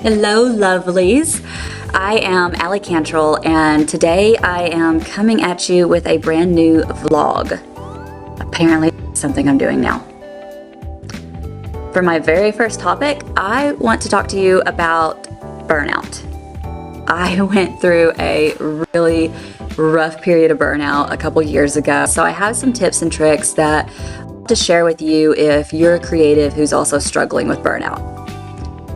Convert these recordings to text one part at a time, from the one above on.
Hello, lovelies. I am Allie Cantrell, and today I am coming at you with a brand new vlog. Apparently, something I'm doing now. For my very first topic, I want to talk to you about burnout. I went through a really rough period of burnout a couple years ago, so I have some tips and tricks that I want to share with you if you're a creative who's also struggling with burnout.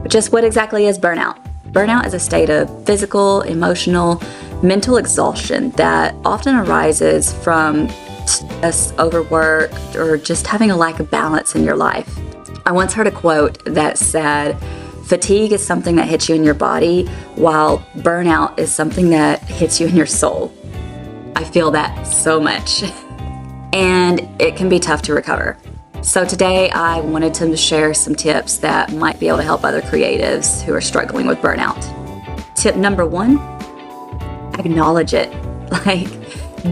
But just what exactly is burnout? Burnout is a state of physical, emotional, mental exhaustion that often arises from stress, overwork, or just having a lack of balance in your life. I once heard a quote that said, "Fatigue is something that hits you in your body, while burnout is something that hits you in your soul." I feel that so much, and it can be tough to recover. So today I wanted to share some tips that might be able to help other creatives who are struggling with burnout. Tip number one, acknowledge it.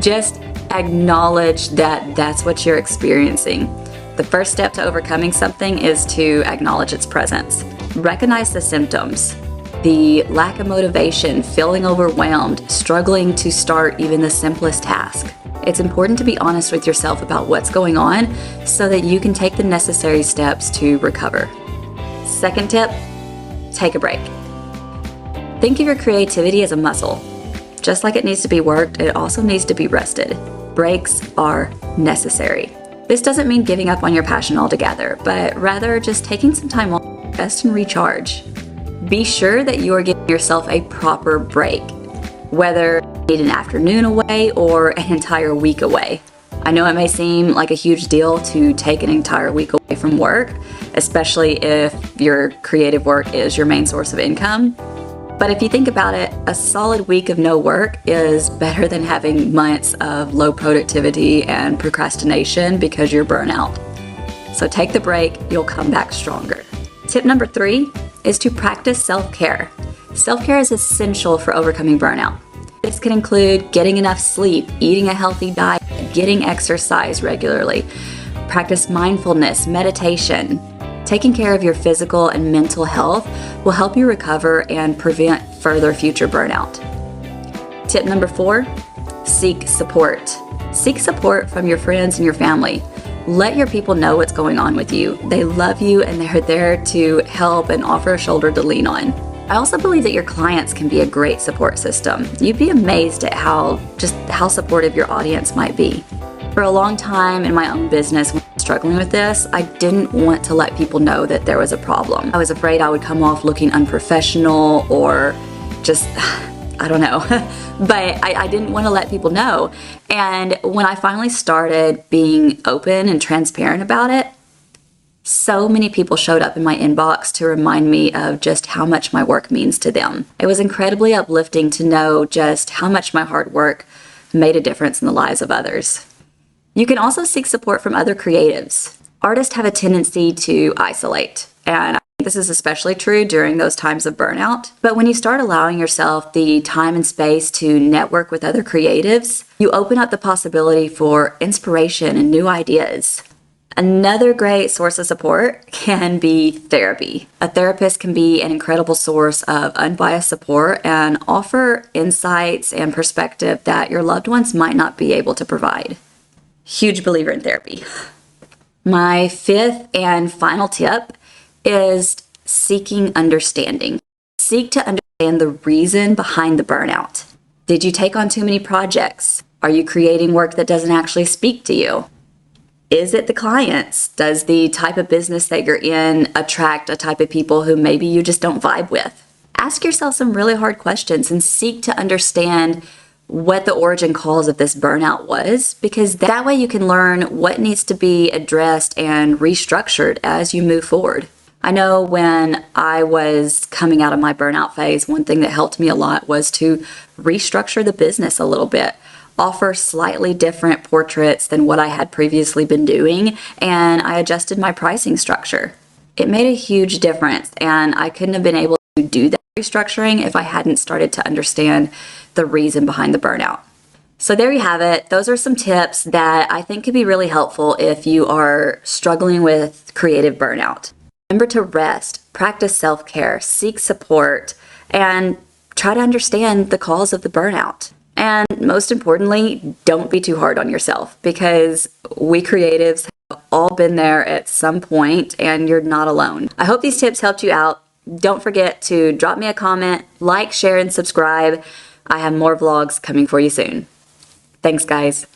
Just acknowledge that that's what you're experiencing. The first step to overcoming something is to acknowledge its presence. Recognize the symptoms, the lack of motivation, feeling overwhelmed, struggling to start even the simplest task. It's important to be honest with yourself about what's going on so that you can take the necessary steps to recover. Second tip, take a break. Think of your creativity as a muscle. Just like it needs to be worked, it also needs to be rested. Breaks are necessary. This doesn't mean giving up on your passion altogether, but rather just taking some time off to rest and recharge. Be sure that you are giving yourself a proper break, whether you need an afternoon away or an entire week away. I know it may seem like a huge deal to take an entire week away from work, especially if your creative work is your main source of income. But if you think about it, a solid week of no work is better than having months of low productivity and procrastination because you're burnout. So take the break, you'll come back stronger. Tip number 3 is to practice self-care. Self-care is essential for overcoming burnout. This can include getting enough sleep, eating a healthy diet, getting exercise regularly. Practice mindfulness, meditation. Taking care of your physical and mental health will help you recover and prevent further future burnout. Tip number 4, seek support. Seek support from your friends and your family. Let your people know what's going on with you. They love you and they're there to help and offer a shoulder to lean on. I also believe that your clients can be a great support system. You'd be amazed at how supportive your audience might be. For a long time in my own business, when I was struggling with this, I didn't want to let people know that there was a problem. I was afraid I would come off looking unprofessional or just, I don't know. But I didn't want to let people know. And when I finally started being open and transparent about it, so many people showed up in my inbox to remind me of just how much my work means to them. It was incredibly uplifting to know just how much my hard work made a difference in the lives of others. You can also seek support from other creatives. Artists have a tendency to isolate, and I think this is especially true during those times of burnout. But when you start allowing yourself the time and space to network with other creatives, you open up the possibility for inspiration and new ideas. Another great source of support can be therapy. A therapist can be an incredible source of unbiased support and offer insights and perspective that your loved ones might not be able to provide. Huge believer in therapy. My 5th and final tip is seeking understanding. Seek to understand the reason behind the burnout. Did you take on too many projects? Are you creating work that doesn't actually speak to you? Is it the clients? Does the type of business that you're in attract a type of people who maybe you just don't vibe with? Ask yourself some really hard questions and seek to understand what the origin cause of this burnout was, because that way you can learn what needs to be addressed and restructured as you move forward. I know when I was coming out of my burnout phase, one thing that helped me a lot was to restructure the business a little bit. Offer slightly different portraits than what I had previously been doing, and I adjusted my pricing structure. It made a huge difference, and I couldn't have been able to do that restructuring if I hadn't started to understand the reason behind the burnout. So there you have it. Those are some tips that I think could be really helpful if you are struggling with creative burnout. Remember to rest, practice self-care, seek support, and try to understand the cause of the burnout. And most importantly, don't be too hard on yourself, because we creatives have all been there at some point and you're not alone. I hope these tips helped you out. Don't forget to drop me a comment, like, share, and subscribe. I have more vlogs coming for you soon. Thanks, guys.